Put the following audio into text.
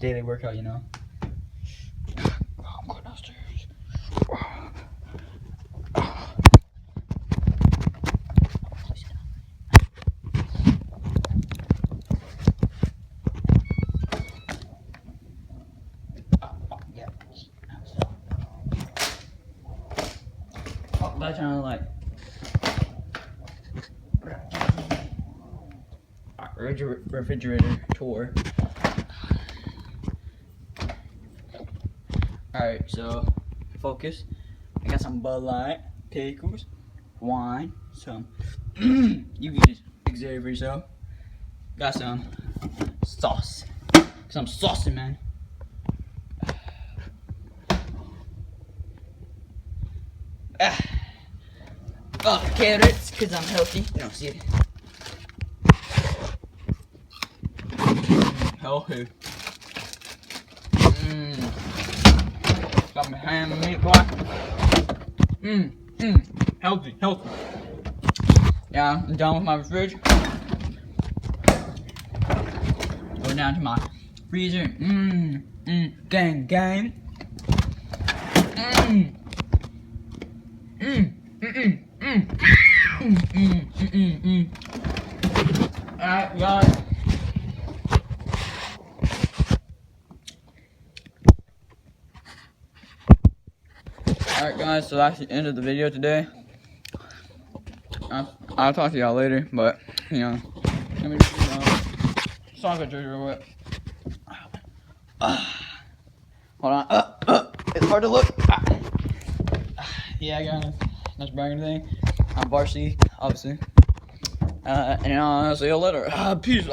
daily workout, you know. I'm going downstairs. Yeah. Oh, that's kind of like refrigerator tour. Alright, so focus. I got some Bud Light, pickles, wine, some you can just examine for yourself. Got some sauce. Some saucy, man. Oh, carrots, cause I'm healthy. You don't see it. Healthy. Got my ham and meat, boy. Healthy, healthy. Yeah, I'm done with my fridge. Go down to my freezer. Gang, gang. Alright, guys. Alright, guys, so that's the end of the video today. I'll talk to y'all later, but, you know, let me just, soccer jersey real quick. Hold on. It's hard to look. Yeah, guys, that's bragging thing. I'm varsity, obviously. And I'll see you later. Peace.